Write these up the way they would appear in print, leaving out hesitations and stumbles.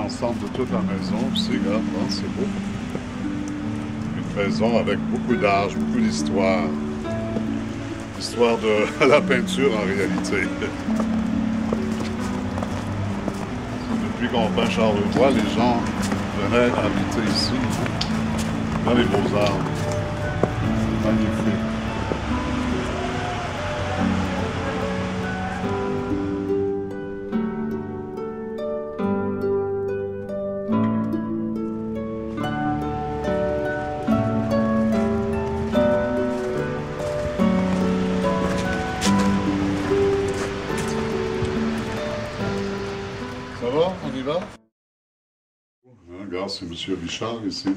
l'ensemble de toute la maison. Ici, regarde, hein, c'est beau. Une maison avec beaucoup d'âge, beaucoup d'histoire. Histoire de la peinture en réalité. Depuis qu'on peint Charlevoix, les gens venaient habiter ici, dans les Beaux-Arts. C'est magnifique. Ça va? On y va? Regarde, c'est M. Richard ici.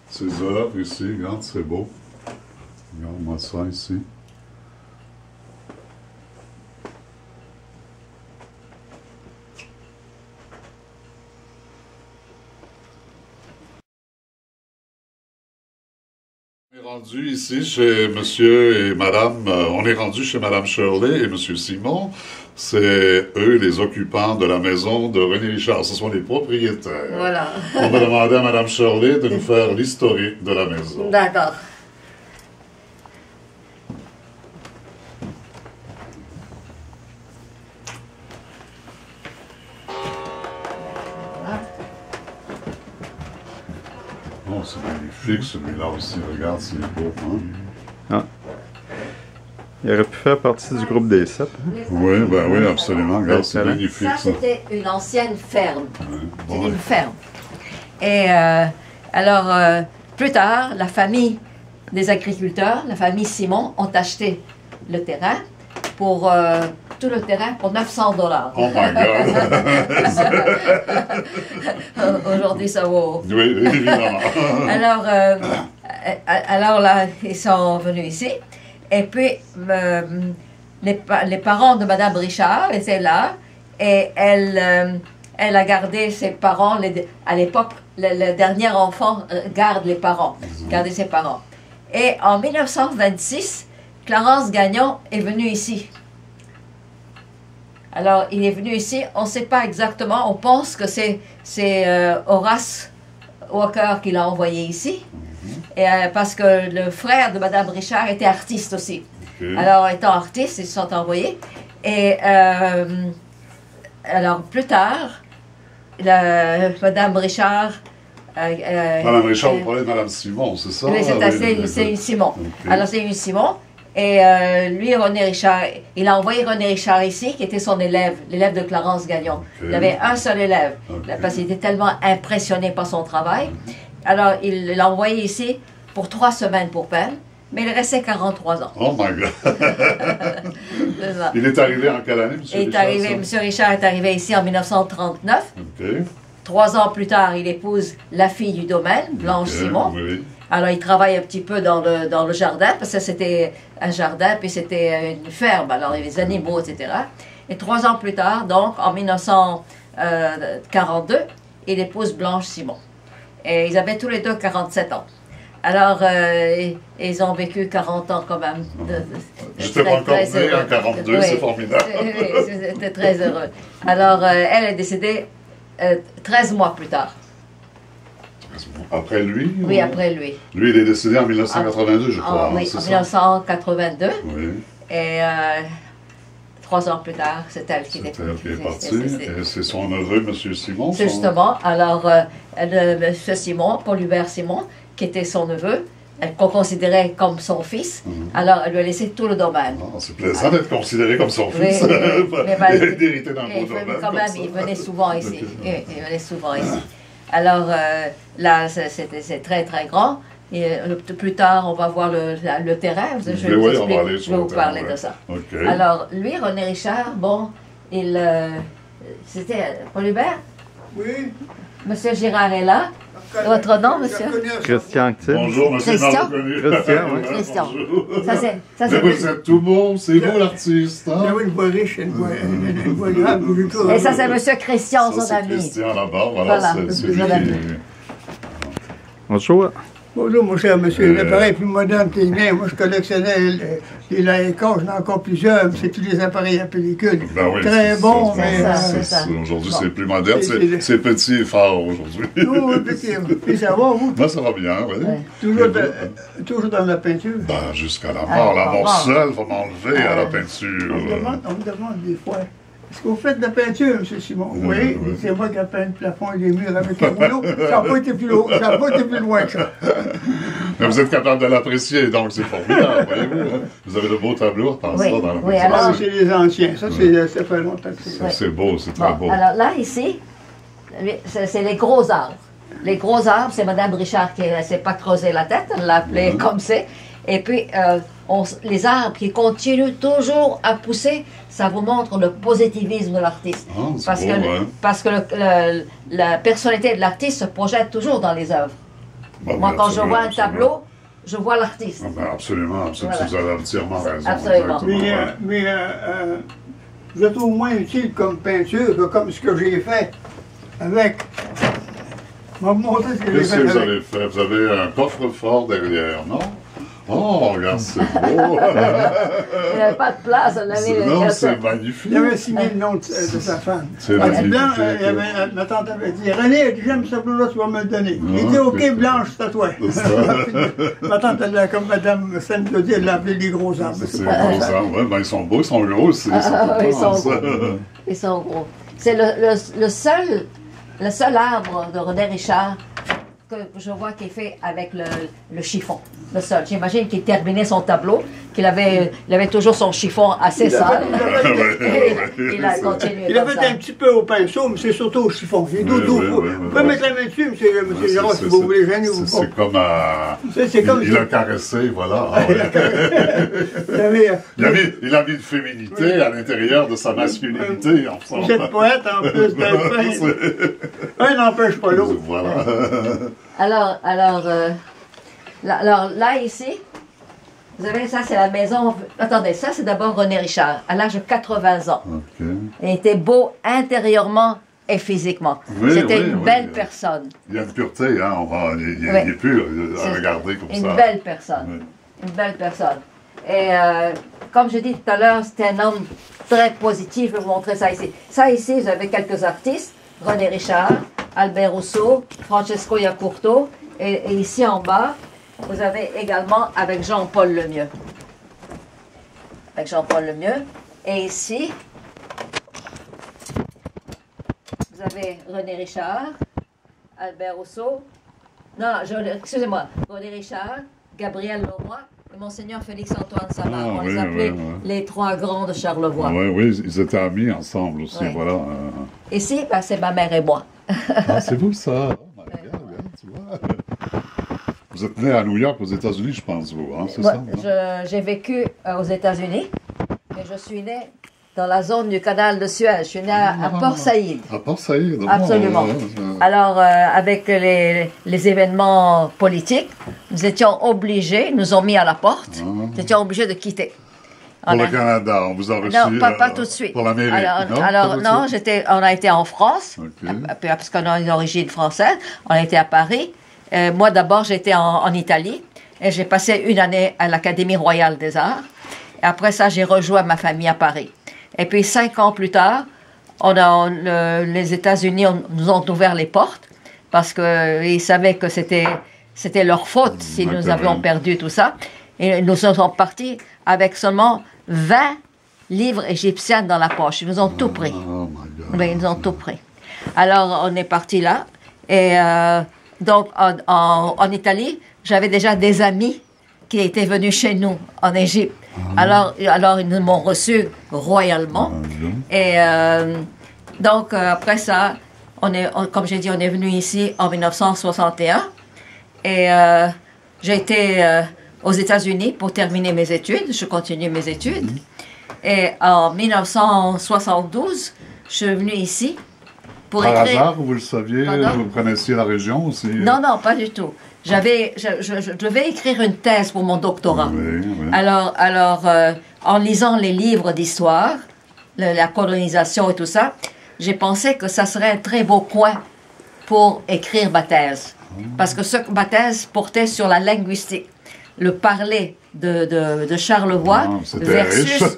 Ses œuvres ici, regarde, c'est beau. Regarde-moi ça ici. On est rendu ici chez Monsieur et Madame, on est rendu chez Madame Shirley et Monsieur Simon. C'est eux les occupants de la maison de René Richard. Ce sont les propriétaires. Voilà. On va demander à Madame Shirley de nous faire l'historique de la maison. D'accord. Oh, c'est magnifique celui-là aussi. Regarde, c'est beau. Hein? Ah. Il aurait pu faire partie du groupe des 7. Oui, ben oui, absolument. Regarde, c'est magnifique Ça, ça. c'était une ancienne ferme. Ouais. C'était Ouais. une ferme. Et alors, plus tard, la famille des agriculteurs, la famille Simon, ont acheté le terrain pour tout le terrain pour 900 $. Oh my God! Aujourd'hui, ça vaut. Oui, évidemment. Alors là, ils sont venus ici. Et puis, les parents de Madame Richard étaient là. Et elle a gardé ses parents. À l'époque, le dernier enfant garde les parents. Gardait ses parents. Et en 1926, Clarence Gagnon est venu ici. Alors, il est venu ici. On ne sait pas exactement. On pense que c'est Horace Walker qui l'a envoyé ici. Et, parce que le frère de Madame Richard était artiste aussi. Okay. Alors, étant artiste, ils se sont envoyés. Et alors, plus tard, Madame Richard... Madame Richard, vous parlez de Madame Simon, c'est ça? Oui, c'est une Simon. Okay. Alors, c'est une Simon. Et lui, René Richard, il a envoyé René Richard ici, qui était son élève, l'élève de Clarence Gagnon. Okay. Il avait un seul élève, parce qu'il était tellement impressionné par son travail. Alors, il l'a envoyé ici pour 3 semaines pour peine, mais il restait 43 ans. Oh my God! Il est arrivé en quelle année, M. Richard? M. Richard est arrivé ici en 1939. Okay. 3 ans plus tard, il épouse la fille du domaine, Blanche Simon. Oui. Alors, il travaille un petit peu dans le jardin, parce que c'était un jardin, puis c'était une ferme, alors il y avait des animaux, etc. Et 3 ans plus tard, donc, en 1942, il épouse Blanche Simon. Et ils avaient tous les deux 47 ans. Alors, ils ont vécu 40 ans quand même. J'étais pas encore né en 42, oui, c'est formidable. Oui, c'était très heureux. Alors, elle est décédée 13 mois plus tard. Après lui? Oui, après lui. Lui, il est décédé en 1982, je crois. Oui, en 1982. Oui. Et 3 ans plus tard, c'est elle qui est partie. Et c'est son neveu, M. Simon. Justement. Alors, M. Simon, Paul-Hubert Simon, qui était son neveu, qu'on considérait comme son fils, alors elle lui a laissé tout le domaine. C'est plaisant d'être considéré comme son fils. Oui, mais d'hériter dans le beau domaine. Quand même, il venait souvent ici. Il venait souvent ici. Alors là, c'est très très grand. Et plus tard, on va voir le terrain. Je vais vous parler de ça. Okay. Alors, lui, René Richard, bon, c'était Paul Hubert? Oui. Monsieur Girard est là. Votre nom, monsieur? Christian Active. Bonjour, monsieur. Christian? Christian, oui. Christian. Ça, mais vous êtes tout le monde, c'est vous l'artiste, hein? Une voix riche, une voix grave. Et ça, c'est monsieur Christian, son ami. Christian là-bas, voilà. Bonjour. Bonjour, mon cher monsieur. L'appareil plus moderne qui est né. Moi, je collectionnais les Leica, j'en ai encore plusieurs, mais c'est tous les appareils à pellicule. Ben oui, Très c'est bon, ça, mais. Aujourd'hui, Bon. c'est plus moderne, C'est- c'est petit et fort aujourd'hui. Oui, petit. Puis ça va, vous? Moi, ça va bien, oui. Ouais. Toujours dans la peinture. Ben, jusqu'à la mort. La mort bon. seule va m'enlever à la peinture. On me demande des fois. Est-ce que vous faites de la peinture, M. Simon? Oui, oui. c'est moi qui ai peint le plafond et les murs avec un rouleau. Ça n'a pas été plus loin, ça n'a pas été plus loin que ça. Mais vous êtes capable de l'apprécier, donc c'est formidable, voyez-vous. Hein? Vous avez de beaux tableaux à part Oui, ça dans la oui, maison. alors- Ah, c'est les anciens. Ça, ça fait longtemps que c'est ça. C'est beau, c'est très Bon, beau. alors là, ici, c'est les gros arbres. Les gros arbres, c'est Mme Richard qui ne s'est pas creusé la tête, elle l'a appelé comme c'est. Et puis, les arbres qui continuent toujours à pousser, ça vous montre le positivisme de l'artiste. Ah, c'est beau, hein? Parce que la personnalité de l'artiste se projette toujours dans les œuvres. Ben, Moi, oui, quand je absolument, vois un absolument. tableau, je vois l'artiste. Ah, ben, absolument, Voilà. vous avez entièrement raison. Absolument. exactement. Je le trouve moins utile comme peinture que comme ce que j'ai fait avec. Je vais vous montrer ce que j'ai Qu'est-ce fait que vous avec. avez fait? Vous avez un coffre-fort derrière, non? Oh, regarde, c'est beau! Il n'y avait pas de place, on avait Non, c'est magnifique! Il avait signé le nom de sa femme. C'est Ah, magnifique. Blanc, ma tante avait dit, René, j'aime ce tableau-là, tu vas me le donner. Il dit, Ah, OK, c'est- Blanche, c'est à toi. Ma tante, elle l'a, comme Madame Sainte-Claudie, elle l'a appelé les gros arbres. C'est gros arbres. Ouais, ben, ils sont beaux, ils sont gros aussi. Ah, ils sont ça. Ils sont gros. C'est le seul arbre de René Richard que je vois qui est fait avec le chiffon. Le seul. J'imagine qu'il terminait son tableau, il avait toujours son chiffon assez sale. Il a continué. Il a comme fait ça. un petit peu au pinceau, mais c'est surtout au chiffon. J'ai Oui, doudou. oui, Vous oui, pouvez oui. mettre la main dessus, monsieur Ouais, Gérard, si vous voulez, gêner ou pas. C'est comme à... C'est comme il a caressé, voilà. Ah, ouais. Vous savez, Il a mis une féminité à l'intérieur de sa masculinité, en vous êtes poète en plus d'être peintre. Un n'empêche pas l'autre. Voilà. Alors, là, ici, vous savez, ça, c'est la maison. Attendez, ça, c'est d'abord René Richard, à l'âge de 80 ans. OK. Il était beau intérieurement et physiquement. Oui, C'était oui, une oui. belle personne. Il y a une pureté, hein. Il Oui. est pur à C'est regarder comme ça. Une belle personne. Oui. Une belle personne. Et comme je dis tout à l'heure, c'était un homme très positif. Je vais vous montrer ça ici. Ça ici, vous avez quelques artistes. René Richard, Albert Rousseau, Francesco Iacurto. Et ici en bas, vous avez également avec Jean-Paul Lemieux. Avec Jean-Paul Lemieux. Et ici, vous avez René Richard, Albert Rousseau. Non, excusez-moi. René Richard, Gabriel Leroy et Monseigneur Félix-Antoine Savard. Ah, On oui, les appelait oui, oui. les trois grands de Charlevoix. Oui, oui, ils étaient amis ensemble aussi, Oui. voilà. Ici, ben, c'est ma mère et moi. Ah, c'est beau ça. Oh my God, regarde, tu vois. Vous êtes né à New York, aux États-Unis, je pense, vous, hein, c'est Moi, ça? non? j'ai vécu aux États-Unis, mais je suis née dans la zone du canal de Suez. Je suis née à Port Saïd. À Port Saïd, donc, Absolument. Alors, avec les événements politiques, nous étions obligés, ils nous ont mis à la porte, nous étions obligés de quitter. Pour On le a- Canada, on vous a reçu. Non, pas tout de suite. Pour l'Amérique. Alors, Pas tout de non, suite? on a été en France, Ok. parce qu'on a une origine française. On a été à Paris. Moi, d'abord, j'étais en Italie et j'ai passé une année à l'Académie royale des arts. Et après ça, j'ai rejoint ma famille à Paris. Et puis, 5 ans plus tard, les États-Unis nous ont ouvert les portes parce qu'ils savaient que c'était leur faute si nous D'accord. avions perdu tout ça. Et nous sommes partis avec seulement 20 livres égyptiens dans la poche. Ils nous ont tout pris. Oh my God. Oui, ils nous ont tout pris. Alors, on est parti là. Et donc, en Italie, j'avais déjà des amis qui étaient venus chez nous, en Égypte. Alors, ils nous m'ont reçu royalement. Et donc, après ça, comme j'ai dit, on est venu ici en 1961. Et j'ai été aux États-Unis pour terminer mes études. Je continue mes études. Et en 1972, je suis venue ici pour Par écrire... hasard, vous le saviez, Pardon? vous connaissiez la région aussi? Non, non, pas du tout. Je devais écrire une thèse pour mon doctorat. Oui, oui. Alors, en lisant les livres d'histoire, la colonisation et tout ça, j'ai pensé que ça serait un très beau coin pour écrire ma thèse. Parce que ma thèse portait sur la linguistique. Le parler de Charlevoix versus,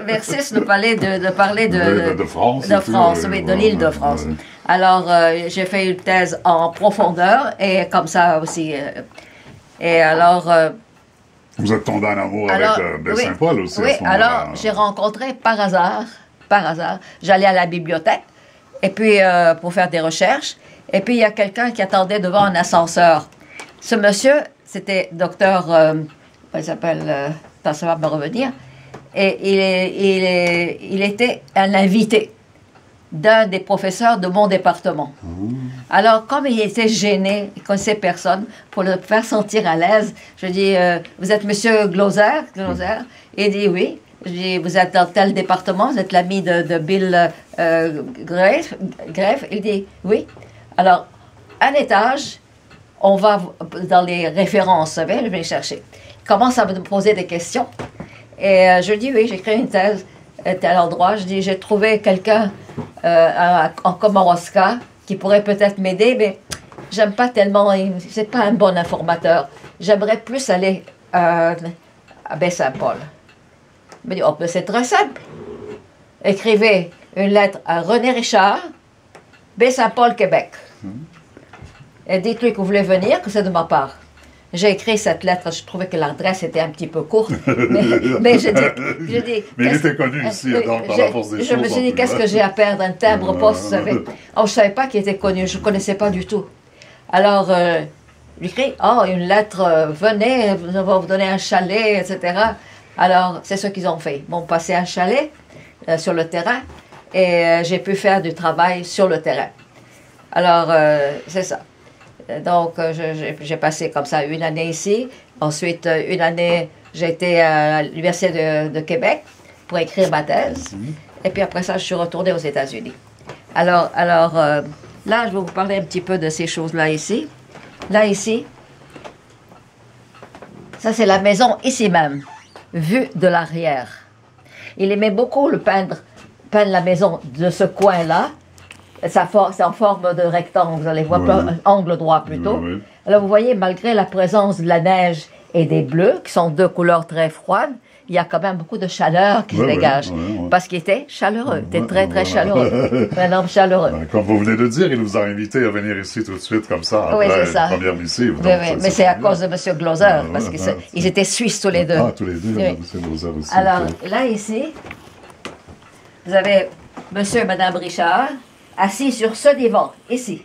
versus le parler de France. De France, oui, de l'île de France. Ouais. Alors, j'ai fait une thèse en profondeur et comme ça aussi. Et alors... Vous êtes tombé en amour avec Baie-Saint-Paul aussi. Oui, alors j'ai rencontré par hasard, j'allais à la bibliothèque et puis pour faire des recherches. Et puis il y a quelqu'un qui attendait devant un ascenseur. Ce monsieur, c'était docteur, il s'appelle, ça va me revenir, et il était un invité d'un des professeurs de mon département. Alors, comme il était gêné, il ne connaissait personne, pour le faire sentir à l'aise, je dis, vous êtes monsieur Glauser? Il dit oui. Je dis, vous êtes dans tel département, vous êtes l'ami de Bill Greff? Il dit oui. Alors, un étage, on va dans les références, vous savez, je vais les chercher. Il commence à me poser des questions. Et je dis, oui, j'ai créé une thèse à tel endroit. Je dis, j'ai trouvé quelqu'un en Komoroska qui pourrait peut-être m'aider, mais j'aime pas tellement, c'est pas un bon informateur. J'aimerais plus aller à Baie-Saint-Paul. Il me dit, oh, c'est très simple. Écrivez une lettre à René Richard, Baie-Saint-Paul, Québec. Et dites-lui que vous voulez venir, que c'est de ma part. J'ai écrit cette lettre, je trouvais que l'adresse était un petit peu courte, mais j'ai dit... Mais il était connu ici, donc par la force des choses. Je me suis dit, qu'est-ce que j'ai à perdre, un timbre poste, vous savez. Oh, je ne savais pas qu'il était connu, je ne connaissais pas du tout. Alors, j'écris, oh, une lettre, venez, on va vous donner un chalet, etc. Alors, c'est ce qu'ils ont fait. Ils m'ont passé un chalet sur le terrain, et j'ai pu faire du travail sur le terrain. Alors, c'est ça. Donc, j'ai passé comme ça une année ici. Ensuite, une année, j'ai été à l'Université de Québec pour écrire ma thèse. Et puis après ça, je suis retournée aux États-Unis. Alors là, je vais vous parler un petit peu de ces choses-là ici. Là, ici, ça c'est la maison ici même, vue de l'arrière. Il aimait beaucoup peindre la maison de ce coin-là. C'est en forme de rectangle, vous allez voir, angle droit plutôt. Alors vous voyez, malgré la présence de la neige et des bleus, qui sont deux couleurs très froides, il y a quand même beaucoup de chaleur qui se dégage. Parce qu'il était chaleureux, il était très, très chaleureux. Un homme chaleureux. Comme vous venez de dire, il vous a invité à venir ici tout de suite, comme ça, après la première missive. Mais c'est à cause de M. Glauser, parce qu'ils étaient suisses tous les deux. Ah, tous les deux, M. Glauser aussi. Alors, là, ici, vous avez M. et Mme Richard, assis sur ce divan, ici.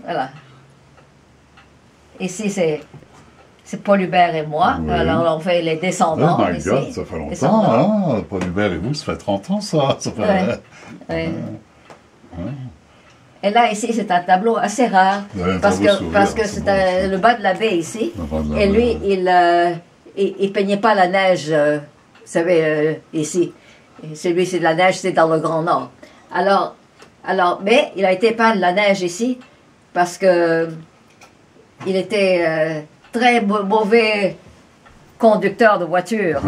Voilà. Ici, c'est Paul Hubert et moi. Alors, on fait les descendants. Oh my ici. God, ça fait longtemps. Hein? Paul Hubert et vous, ça fait 30 ans, ça. Et là, ici, c'est un tableau assez rare. Parce que c'est le bas de la baie ici. Et lui, il peignait pas la neige, vous savez, ici. Celui, c'est de la neige, c'est dans le Grand Nord. Mais il a été peint de la neige ici parce que il était très mauvais conducteur de voiture.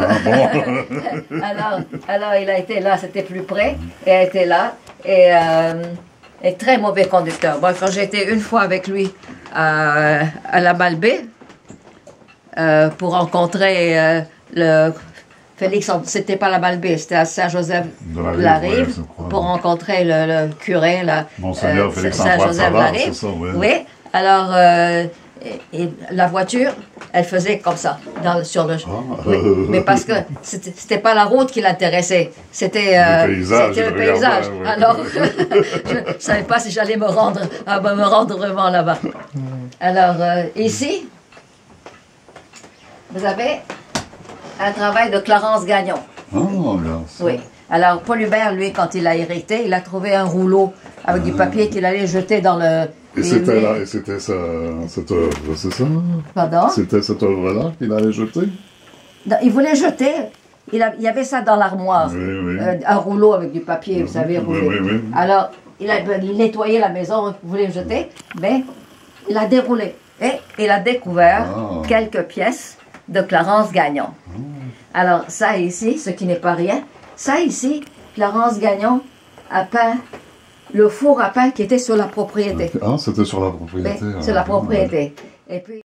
alors il a été là, c'était plus près, et il a été là, et très mauvais conducteur. Moi, quand j'ai été une fois avec lui à la Malbaie pour rencontrer le... Félix, c'était pas la Malbaie, c'était à Saint-Joseph-de-la-Rive, pour rencontrer le curé, Monseigneur Félix Saint-Joseph-de-la-Rive. Oui, alors, et la voiture, elle faisait comme ça, sur le... mais parce que c'était pas la route qui l'intéressait, c'était le paysage. Alors, je ne savais pas si j'allais me rendre vraiment là-bas. Alors, ici, vous avez... un travail de Clarence Gagnon. Oui. Alors, Paul Hubert, lui, quand il a hérité, il a trouvé un rouleau avec du papier qu'il allait jeter dans le... Et c'était cette œuvre, c'est ça? Pardon? C'était cette œuvre-là qu'il allait jeter? Non, il voulait jeter. Il y avait ça dans l'armoire. Un rouleau avec du papier, vous savez, roulé. Alors, il a nettoyé la maison, il voulait jeter, mais il a déroulé. Et il a découvert quelques pièces de Clarence Gagnon. Alors, ça ici, ce qui n'est pas rien, ça ici, Clarence Gagnon a peint le four à pain qui était sur la propriété. Ah, c'était sur la propriété. Sur la propriété. Et puis